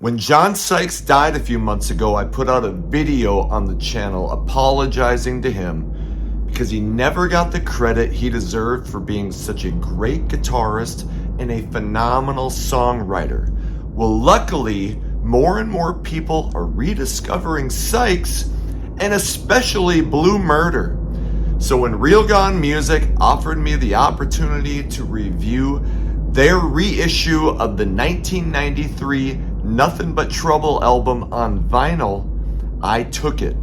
When John Sykes died a few months ago, I put out a video on the channel apologizing to him because he never got the credit he deserved for being such a great guitarist and a phenomenal songwriter. Well, luckily, more and more people are rediscovering Sykes, and especially Blue Murder. So when Real Gone Music offered me the opportunity to review their reissue of the 1993 Nothin But Trouble album on vinyl, I took it.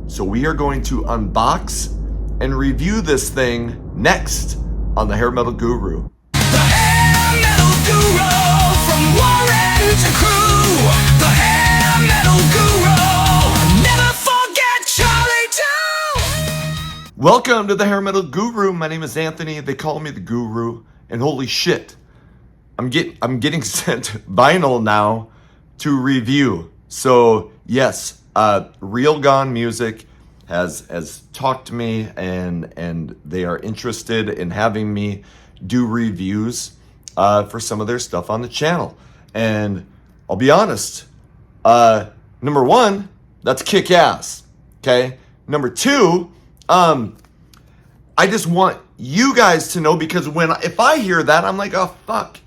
So we are going to unbox and review this thing next on the Hair Metal Guru. The Hair Metal Guru, from Warren to Crew. The Hair Metal Guru, never forget Charlie too. Welcome to the Hair Metal Guru. My name is Anthony. They call me the Guru. And holy shit, I'm getting sent vinyl now to review. So yes, Real Gone Music has talked to me and they are interested in having me do reviews for some of their stuff on the channel. And I'll be honest, number one, that's kick ass. Okay. Number two, I just want you guys to know, because if I hear that, I'm like, oh fuck.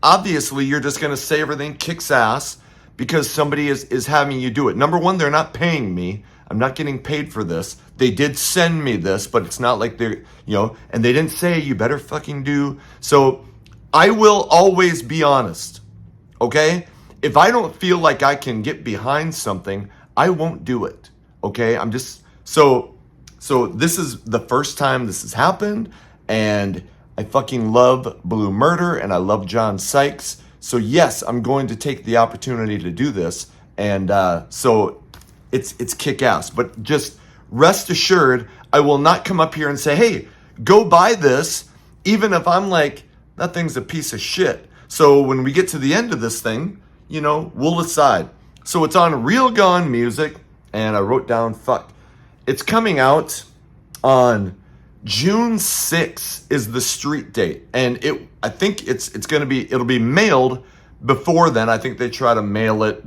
Obviously, you're just gonna say everything kicks ass because somebody is having you do it. Number one, they're not paying me. I'm not getting paid for this. They did send me this, but it's not like they're, and they didn't say you better fucking do. So I will always be honest, okay? If I don't feel like I can get behind something, I won't do it, okay? I'm just, so this is the first time this has happened, and I fucking love Blue Murder, and I love John Sykes. So yes, I'm going to take the opportunity to do this, and so it's kick-ass. But just rest assured, I will not come up here and say, hey, go buy this, even if I'm like, that thing's a piece of shit. So when we get to the end of this thing, we'll decide. So it's on Real Gone Music, and I wrote down, fuck. It's coming out on June 6th is the street date, and I think it'll be mailed before then. I think they try to mail it,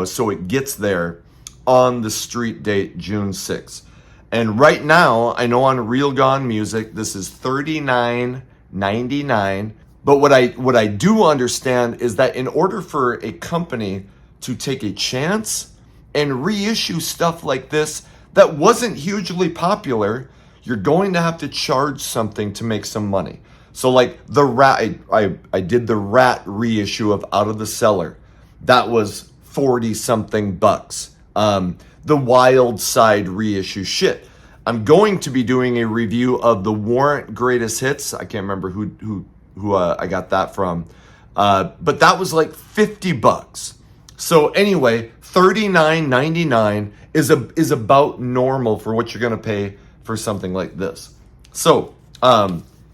so it gets there on the street date, June 6th. And right now, I know on Real Gone Music, this is $39.99. But what I do understand is that in order for a company to take a chance and reissue stuff like this that wasn't hugely popular, you're going to have to charge something to make some money. So like the Rat, I did the Rat reissue of Out of the Cellar. That was 40 something bucks. The Wild Side reissue, shit. I'm going to be doing a review of the Warrant Greatest Hits. I can't remember who I got that from. But that was like 50 bucks. So anyway, $39.99 is about normal for what you're going to pay for something like this. So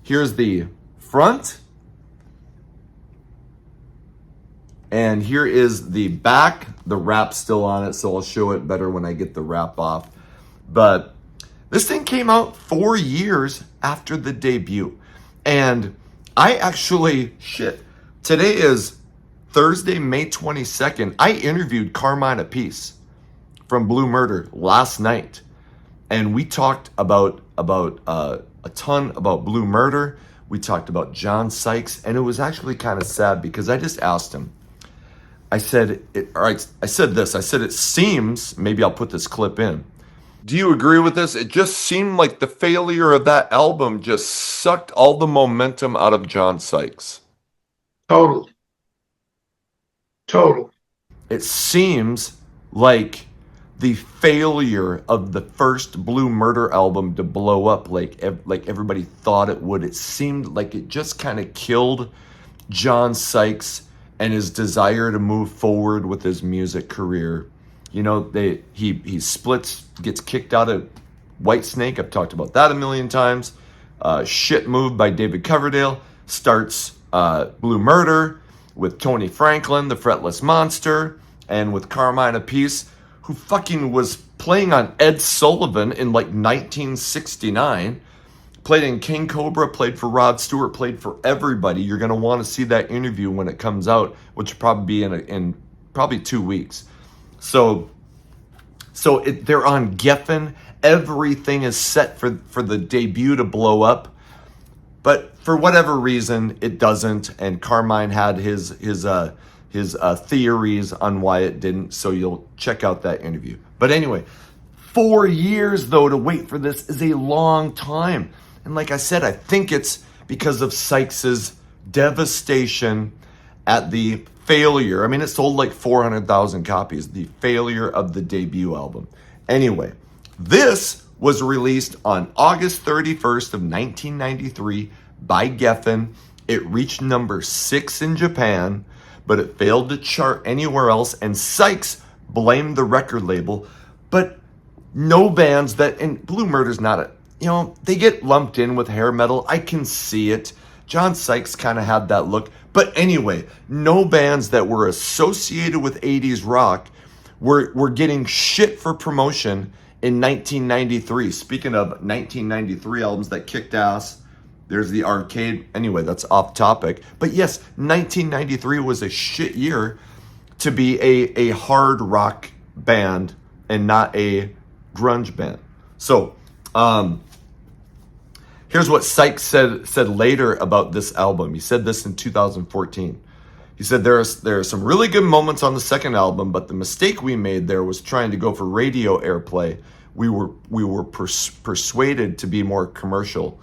here's the front, and here is the back. The wrap's still on it, so I'll show it better when I get the wrap off. But this thing came out 4 years after the debut, and I actually, today is Thursday, May 22nd. I interviewed Carmine Appice from Blue Murder last night, and we talked about a ton about Blue Murder. We talked about John Sykes, and it was actually kind of sad because I just asked him. I said, it seems, maybe I'll put this clip in. Do you agree with this? It just seemed like the failure of that album just sucked all the momentum out of John Sykes. Total. It seems like the failure of the first Blue Murder album to blow up like everybody thought it would. It seemed like it just kind of killed John Sykes and his desire to move forward with his music career. He splits, gets kicked out of Whitesnake. I've talked about that a million times. Shit Move by David Coverdale starts Blue Murder with Tony Franklin, the Fretless Monster, and with Carmine Appice, who fucking was playing on Ed Sullivan in like 1969, played in King Cobra, played for Rod Stewart, played for everybody. You're going to want to see that interview when it comes out, which will probably be in probably 2 weeks. So they're on Geffen. Everything is set for the debut to blow up, but for whatever reason it doesn't. And Carmine had his theories on why it didn't. So you'll check out that interview. But anyway, 4 years though to wait for this is a long time. And like I said, I think it's because of Sykes's devastation at the failure. I mean, it sold like 400,000 copies. The failure of the debut album. Anyway, this was released on August 31st of 1993 by Geffen. It reached number 6 in Japan, but it failed to chart anywhere else. And Sykes blamed the record label, but no bands that, and Blue Murder's not a, they get lumped in with hair metal. I can see it. John Sykes kind of had that look. But anyway, no bands that were associated with 80s rock were getting shit for promotion in 1993. Speaking of 1993 albums that kicked ass, there's the Arcade. Anyway, that's off topic. But yes, 1993 was a shit year to be a hard rock band and not a grunge band. So, here's what Sykes said later about this album. He said this in 2014. He said, there are some really good moments on the second album, but the mistake we made there was trying to go for radio airplay. We were persuaded to be more commercial.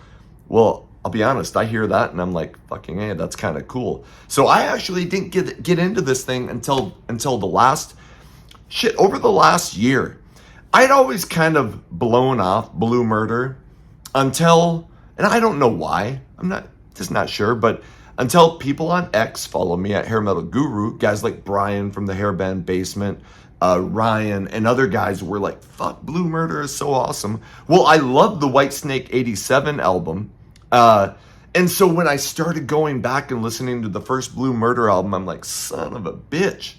Well, I'll be honest, I hear that and I'm like, fucking hey, that's kind of cool. So I actually didn't get into this thing until over the last year. I'd always kind of blown off Blue Murder until, and I don't know why, I'm just not sure, but until people on X follow me at Hair Metal Guru, guys like Brian from the Hairband Basement, Ryan, and other guys were like, fuck, Blue Murder is so awesome. Well, I love the Whitesnake 87 album. And so when I started going back and listening to the first Blue Murder album, I'm like, son of a bitch.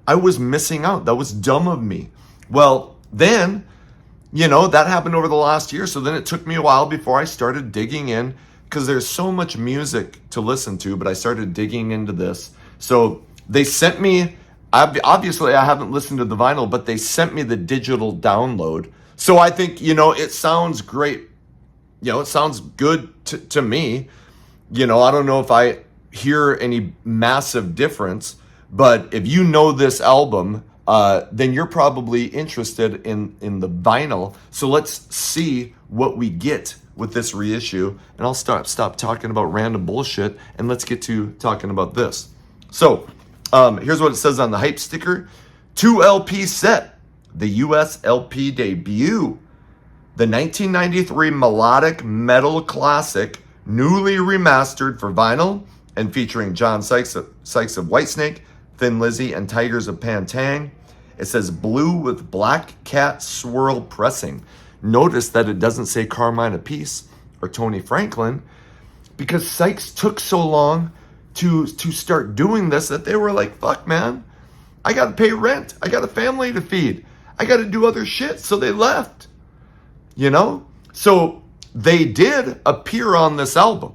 I was missing out. That was dumb of me. Well, then, that happened over the last year. So then it took me a while before I started digging in, because there's so much music to listen to, but I started digging into this. So they sent me, obviously I haven't listened to the vinyl, but they sent me the digital download. So I think, it sounds great. It sounds good to me. I don't know if I hear any massive difference, but if you know this album, then you're probably interested in the vinyl. So let's see what we get with this reissue. And I'll stop talking about random bullshit and let's get to talking about this. So here's what it says on the hype sticker. 2 LP set, the US LP debut. The 1993 melodic metal classic, newly remastered for vinyl and featuring John Sykes of Whitesnake, Thin Lizzy, and Tigers of Pantang. It says blue with black cat swirl pressing. Notice that it doesn't say Carmine Appice or Tony Franklin, because Sykes took so long to start doing this that they were like, fuck, man, I got to pay rent. I got a family to feed. I got to do other shit. So they left. So they did appear on this album.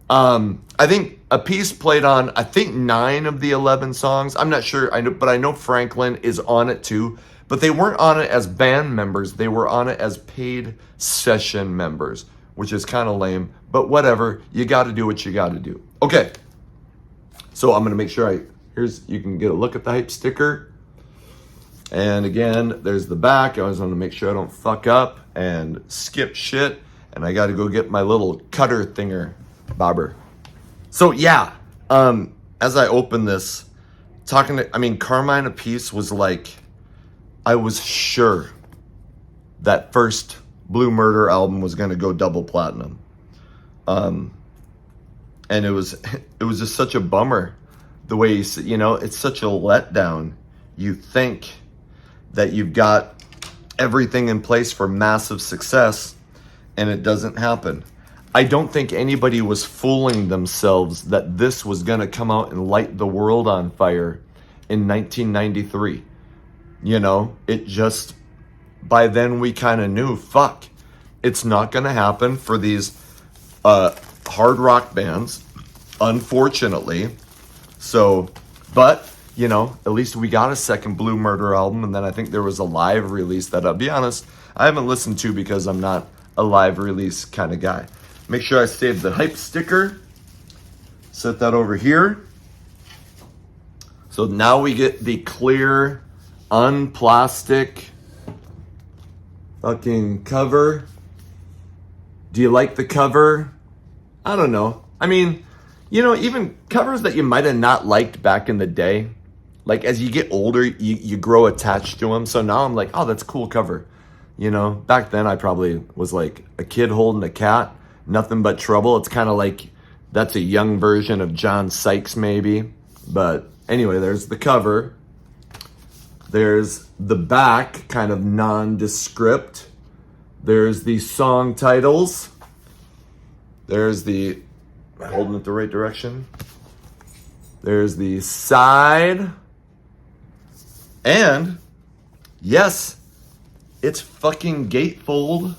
I think Appice played on, 9 of the 11 songs. I'm not sure, but I know Franklin is on it too. But they weren't on it as band members. They were on it as paid session members, which is kind of lame. But whatever, you got to do what you got to do. Okay, so I'm going to make sure you can get a look at the hype sticker. And again, there's the back. I always want to make sure I don't fuck up and skip shit. And I got to go get my little cutter thinger bobber. So yeah, as I open this, Carmine Appice was like, I was sure that first Blue Murder album was going to go double platinum. And it was just such a bummer the way it's such a letdown. You think that you've got everything in place for massive success, and it doesn't happen. I don't think anybody was fooling themselves that this was going to come out and light the world on fire in 1993. It just, by then we kind of knew, fuck, it's not going to happen for these hard rock bands, unfortunately. So, but, you know, at least we got a second Blue Murder album, and then I think there was a live release that, I'll be honest, I haven't listened to because I'm not a live release kind of guy. Make sure I save the hype sticker. Set that over here. So now we get the clear, unplastic fucking cover. Do you like the cover? I don't know. I mean, you know, even covers that you might have not liked back in the day, like as you get older, you grow attached to them. So now I'm like, oh, that's a cool cover. You know, back then I probably was like a kid holding a cat, Nothin But Trouble. It's kind of like, that's a young version of John Sykes maybe. But anyway, there's the cover. There's the back, kind of nondescript. There's the song titles. There's the, am I holding it the right direction? There's the side. And yes, it's fucking Gatefold.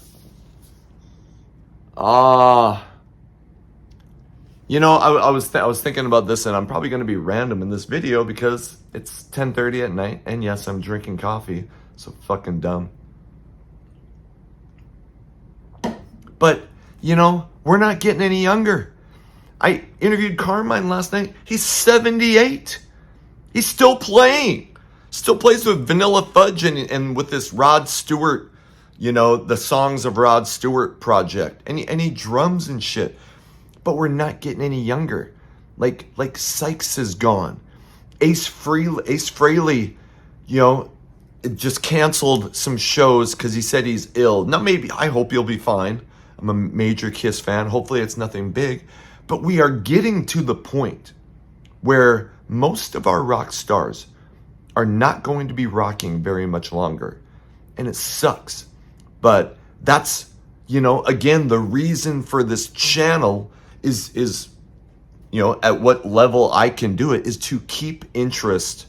You know, I was thinking about this, and I'm probably going to be random in this video because it's 10:30 at night, and yes, I'm drinking coffee, so fucking dumb. But, you know, we're not getting any younger. I interviewed Carmine last night. He's 78. He's still playing. Still plays with Vanilla Fudge and with this Rod Stewart, you know, the Songs of Rod Stewart project. And he drums and shit. But we're not getting any younger. Like Sykes is gone. Ace Frehley, you know, it just canceled some shows because he said he's ill. Now maybe, I hope he'll be fine. I'm a major Kiss fan. Hopefully it's nothing big. But we are getting to the point where most of our rock stars are not going to be rocking very much longer. And it sucks. But that's, you know, again, the reason for this channel is, you know, at what level I can do it is to keep interest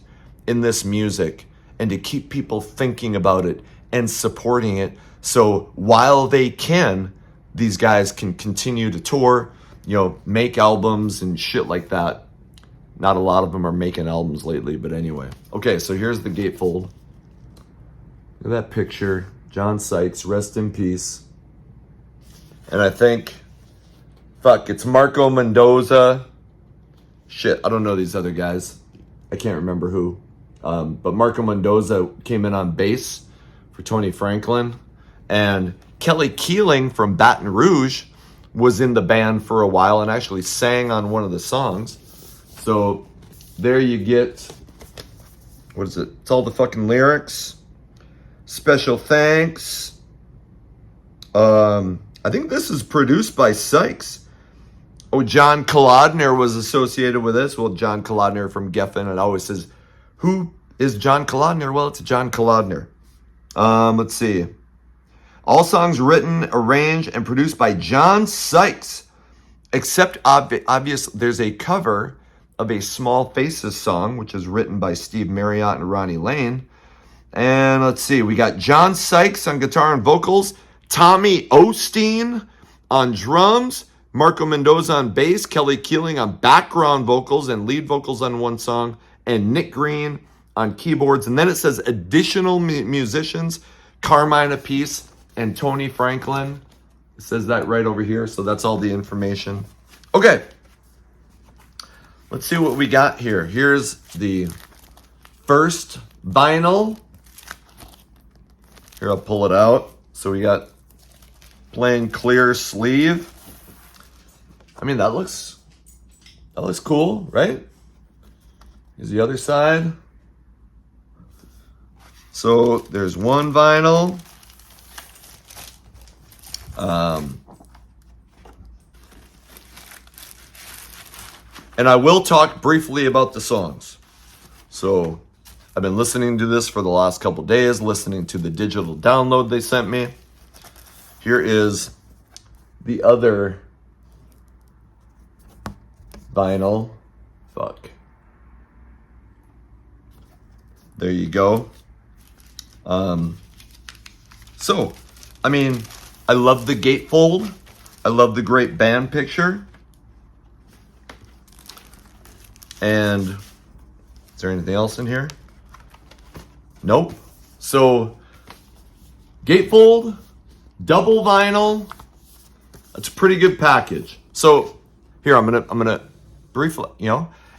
in this music and to keep people thinking about it and supporting it. So while they can, these guys can continue to tour, you know, make albums and shit like that. Not a lot of them are making albums lately, but anyway. Okay, so here's the Gatefold. Look at that picture. John Sykes, rest in peace. And I think, fuck, it's Marco Mendoza. Shit, I don't know these other guys. I can't remember who. But Marco Mendoza came in on bass for Tony Franklin. And Kelly Keeling from Baton Rouge was in the band for a while and actually sang on one of the songs. So there you get, what is it? It's all the fucking lyrics. Special thanks. I think this is produced by Sykes. Oh, John Kolodner was associated with this. Well, John Kolodner from Geffen. It always says, who is John Kolodner? Well, it's John Kolodner. Let's see. All songs written, arranged, and produced by John Sykes. Except obvious, there's a cover of a Small Faces song, which is written by Steve Marriott and Ronnie Lane. And let's see, we got John Sykes on guitar and vocals, Tommy Osteen on drums, Marco Mendoza on bass, Kelly Keeling on background vocals and lead vocals on one song, and Nick Green on keyboards. And then it says additional musicians, Carmine Appice and Tony Franklin. It says that right over here, so that's all the information. Okay. Let's see what we got here. Here's the first vinyl. Here, I'll pull it out. So we got plain clear sleeve. I mean, that looks cool, right? Here's the other side. So there's one vinyl. And I will talk briefly about the songs. So I've been listening to this for the last couple days, listening to the digital download they sent me. Here is the other vinyl. Fuck. There you go. So, I mean, I love the Gatefold. I love the great band picture. And Is there anything else in here? Nope. So, Gatefold, double vinyl. That's a pretty good package. So, here I'm gonna briefly,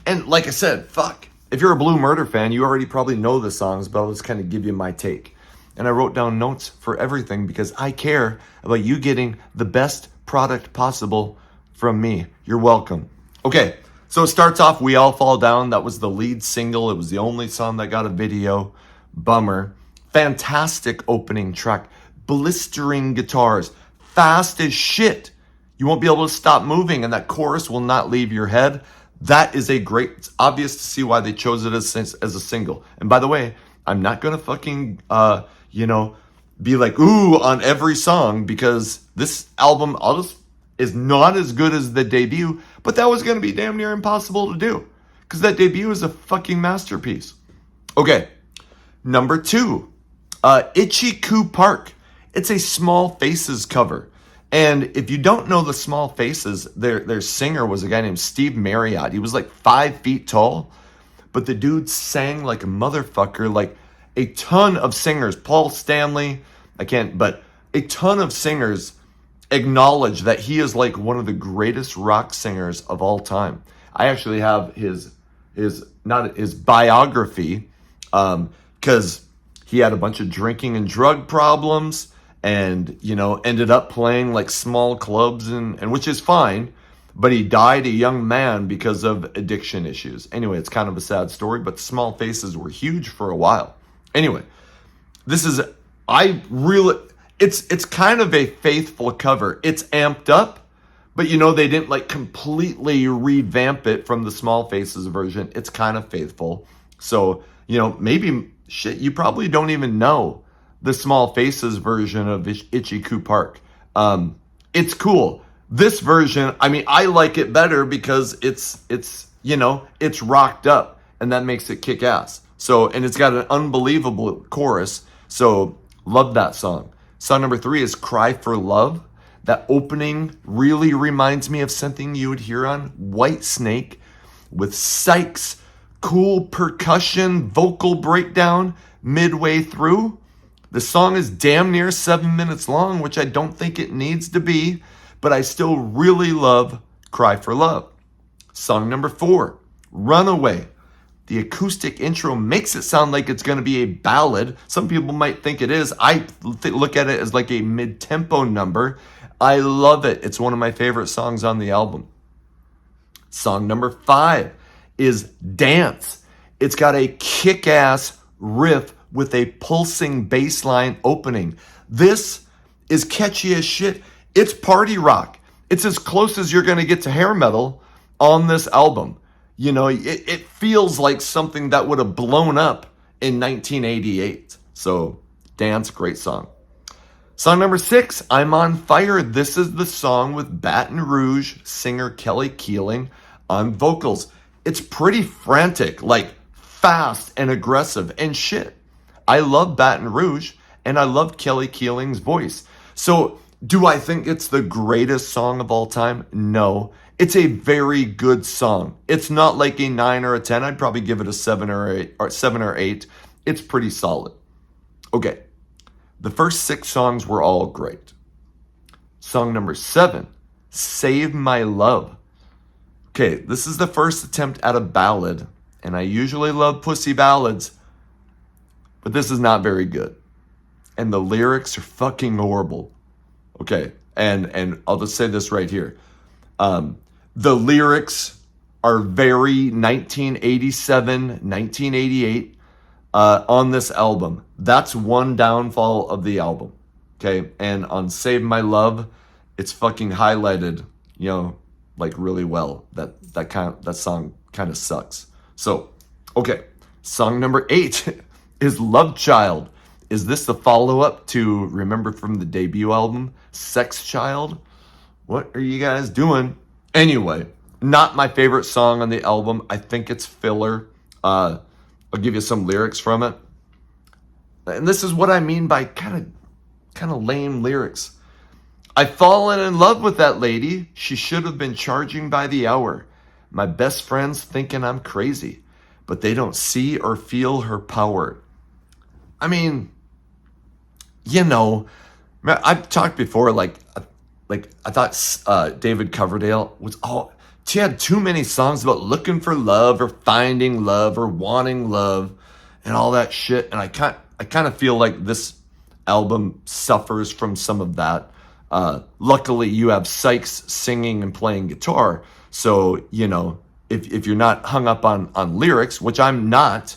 and like I said, fuck. If you're a Blue Murder fan, you already probably know the songs, but I'll just kind of give you my take. And I wrote down notes for everything because I care about you getting the best product possible from me. You're welcome. Okay, so it starts off, We All Fall Down. That was the lead single. It was the only song that got a video. Bummer. Fantastic opening track. Blistering guitars. Fast as shit. You won't be able to stop moving, and that chorus will not leave your head. That is a great, it's obvious to see why they chose it as a single. And by the way, I'm not going to fucking, be like, ooh, on every song, because this album is not as good as the debut, but that was going to be damn near impossible to do, because that debut is a fucking masterpiece. Okay, number 2, Itchy Coo Park. It's a Small Faces cover. And if you don't know the Small Faces, their singer was a guy named Steve Marriott. He was like 5 feet tall, but the dude sang like a motherfucker, like a ton of singers. Paul Stanley, but a ton of singers acknowledge that he is like one of the greatest rock singers of all time. I actually have his biography, because he had a bunch of drinking and drug problems. And, ended up playing like small clubs, and which is fine, but he died a young man because of addiction issues. Anyway, it's kind of a sad story, but Small Faces were huge for a while. Anyway, it's kind of a faithful cover. It's amped up, but they didn't like completely revamp it from the Small Faces version. It's kind of faithful. So, maybe shit, you probably don't even know the Small Faces version of Itchy Coo Park. It's cool. This version, I like it better because it's rocked up, and that makes it kick ass. So, and it's got an unbelievable chorus. So, love that song. Song number 3 is Cry for Love. That opening really reminds me of something you would hear on Whitesnake, with Sykes' cool percussion vocal breakdown midway through. The song is damn near 7 minutes long, which I don't think it needs to be, but I still really love Cry for Love. Song number 4, Runaway. The acoustic intro makes it sound like it's going to be a ballad. Some people might think it is. I look at it as like a mid-tempo number. I love it. It's one of my favorite songs on the album. Song number 5 is Dance. It's got a kick-ass riff with a pulsing bass line opening. This is catchy as shit. It's party rock. It's as close as you're going to get to hair metal on this album. It feels like something that would have blown up in 1988. So, Dance, great song. Song number 6, I'm on Fire. This is the song with Baton Rouge singer Kelly Keeling on vocals. It's pretty frantic, like fast and aggressive and shit. I love Baton Rouge, and I love Kelly Keeling's voice. So, do I think it's the greatest song of all time? No. It's a very good song. It's not like a 9 or a 10. I'd probably give it a 7 or 8. It's pretty solid. Okay. The first 6 songs were all great. Song number 7, Save My Love. Okay, this is the first attempt at a ballad, and I usually love pussy ballads, but this is not very good. And the lyrics are fucking horrible. Okay, and I'll just say this right here. The lyrics are very 1987, 1988 on this album. That's one downfall of the album. Okay, and on Save My Love, it's fucking highlighted, like really well. That song kind of sucks. So, okay, song number 8 is Love Child. Is this the follow-up to, remember from the debut album, Sex Child? What are you guys doing? Anyway, not my favorite song on the album. I think it's filler. I'll give you some lyrics from it. And this is what I mean by kind of lame lyrics. I've fallen in love with that lady. She should have been charging by the hour. My best friend's thinking I'm crazy. but they don't see or feel her power. I mean, you know, I've talked before, like I thought David Coverdale was she had too many songs about looking for love or finding love or wanting love and all that shit. And I kind of feel like this album suffers from some of that. Luckily, you have Sykes singing and playing guitar. So, you know, if you're not hung up on lyrics, which I'm not,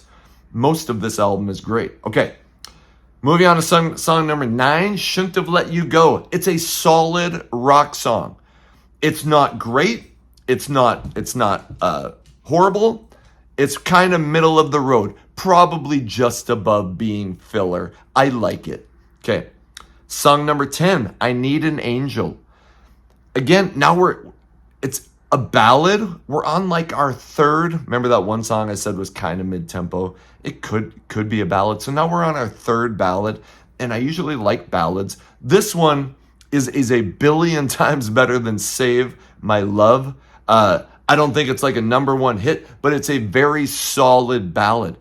most of this album is great. Okay. Moving on to song number 9, Shouldn't Have Let You Go. It's a solid rock song. It's not great. It's not horrible. It's kind of middle of the road. Probably just above being filler. I like it. Okay. Song number 10, I Need an Angel. Again, now it's a ballad. We're on like our third. Remember that one song I said was kind of mid-tempo? It could be a ballad. So now we're on our third ballad, and I usually like ballads. This one is a billion times better than Save My Love. I don't think it's like a number one hit, but it's a very solid ballad.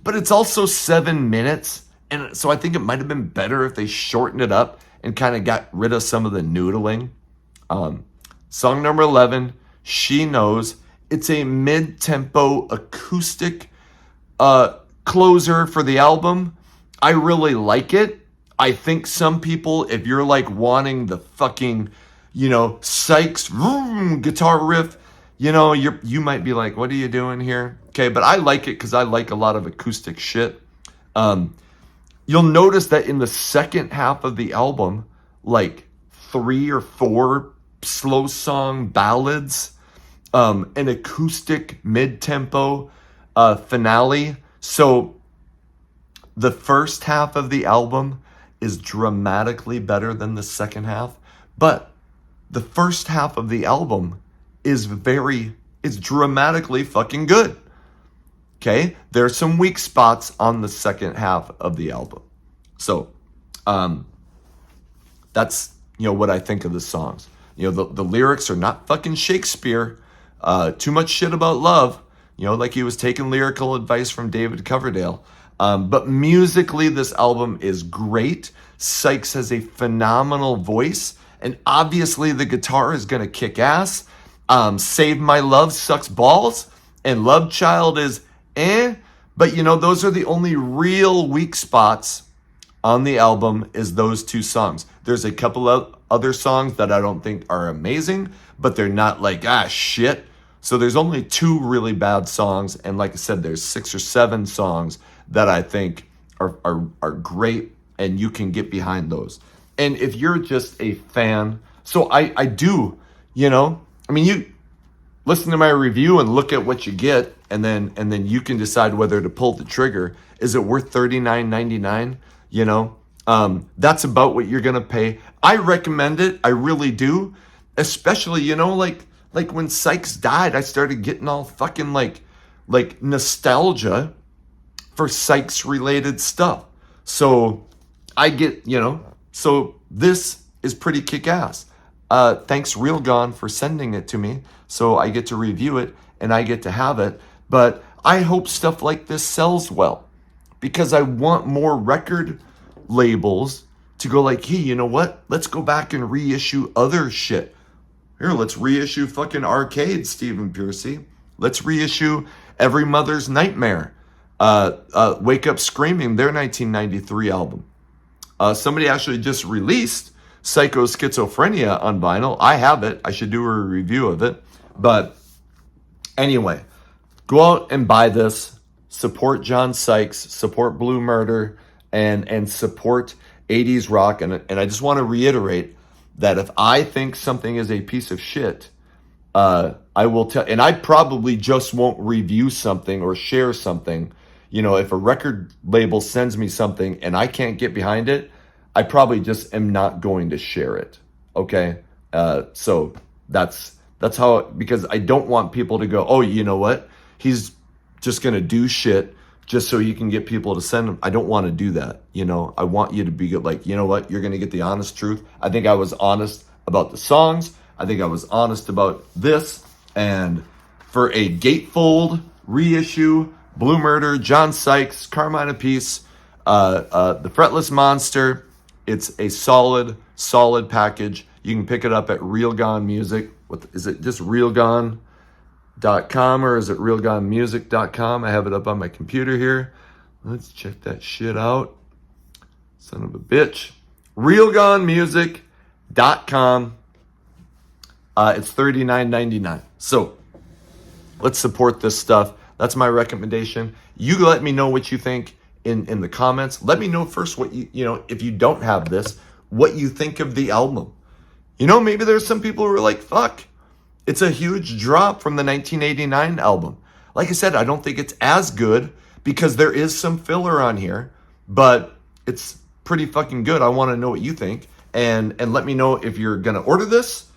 But it's also 7 minutes, and so I think it might have been better if they shortened it up and kind of got rid of some of the noodling. Song number 11, She Knows. It's a mid-tempo acoustic closer for the album. I really like it. I think some people, if you're like wanting the fucking, you know, Sykes guitar riff, you know, you might be like, what are you doing here? Okay, but I like it because I like a lot of acoustic shit. You'll notice that in the second half of the album, like 3 or 4 slow song ballads, an acoustic mid-tempo finale. So the first half of the album is dramatically better than the second half, but the first half of the album is dramatically fucking good. Okay? There are some weak spots on the second half of the album. So, that's, you know, what I think of the songs. You know, the lyrics are not fucking Shakespeare. Too much shit about love. You know, like he was taking lyrical advice from David Coverdale. But musically, this album is great. Sykes has a phenomenal voice. And obviously, the guitar is going to kick ass. Save My Love sucks balls. And Love Child is But, you know, those are the only real weak spots on the album is those 2 songs. There's a couple of other songs that I don't think are amazing, but they're not like, shit. So there's only 2 really bad songs. And like I said, there's 6 or 7 songs that I think are great, and you can get behind those. And if you're just a fan, so I do, you know, I mean, you listen to my review and look at what you get, and then you can decide whether to pull the trigger. Is it worth $39.99? You know, that's about what you're gonna pay. I recommend it. I really do. Especially, you know, like when Sykes died, I started getting all fucking like nostalgia for Sykes related stuff. So I get, you know, so this is pretty kick-ass. Thanks Real Gone for sending it to me. So I get to review it and I get to have it. But I hope stuff like this sells well, because I want more record labels to go like, hey, you know what? Let's go back and reissue other shit. Here, let's reissue fucking Arcade, Stephen Piercy. Let's reissue Every Mother's Nightmare. Wake Up Screaming, their 1993 album. Somebody actually just released Psycho Schizophrenia on vinyl. I have it. I should do a review of it. But anyway, go out and buy this. Support John Sykes. Support Blue Murder. And support 80s rock. And I just want to reiterate that if I think something is a piece of shit, I will tell. And I probably just won't review something or share something. You know, if a record label sends me something and I can't get behind it, I probably just am not going to share it. Okay? So that's how, because I don't want people to go, oh, you know what? He's just going to do shit just so you can get people to send them. I don't want to do that. You know, I want you to be like, you know what? You're going to get the honest truth. I think I was honest about the songs. I think I was honest about this. And for a Gatefold reissue Blue Murder, John Sykes, Carmine Apiece, the Fretless Monster. It's a solid package. You can pick it up at Real Gone Music. What is it? Just realgone.com or is it realgonemusic.com? I have it up on my computer here. Let's check that shit out. Son of a bitch. realgonemusic.com. It's $39.99. So let's support this stuff. That's my recommendation. You let me know what you think in the comments. Let me know first what you know, if you don't have this, what you think of the album. You know, maybe there's some people who are like, fuck, it's a huge drop from the 1989 album. Like I said, I don't think it's as good because there is some filler on here, but it's pretty fucking good. I want to know what you think. And let me know if you're going to order this.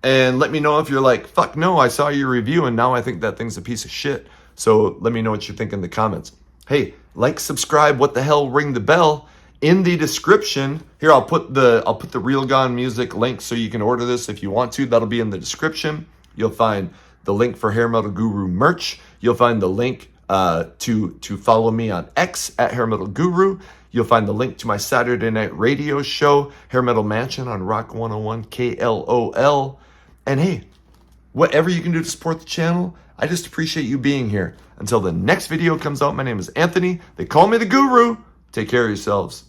And let me know if you're like, fuck no, I saw your review and now I think that thing's a piece of shit. So let me know what you think in the comments. Hey, like, subscribe, what the hell, ring the bell. In the description, here I'll put the Real Gone Music link so you can order this if you want to. That'll be in the description. You'll find the link for Hair Metal Guru merch. You'll find the link to follow me on X at Hair Metal Guru. You'll find the link to my Saturday night radio show, Hair Metal Mansion on Rock 101 KLOL. And hey, whatever you can do to support the channel, I just appreciate you being here. Until the next video comes out, my name is Anthony. They call me the Guru. Take care of yourselves.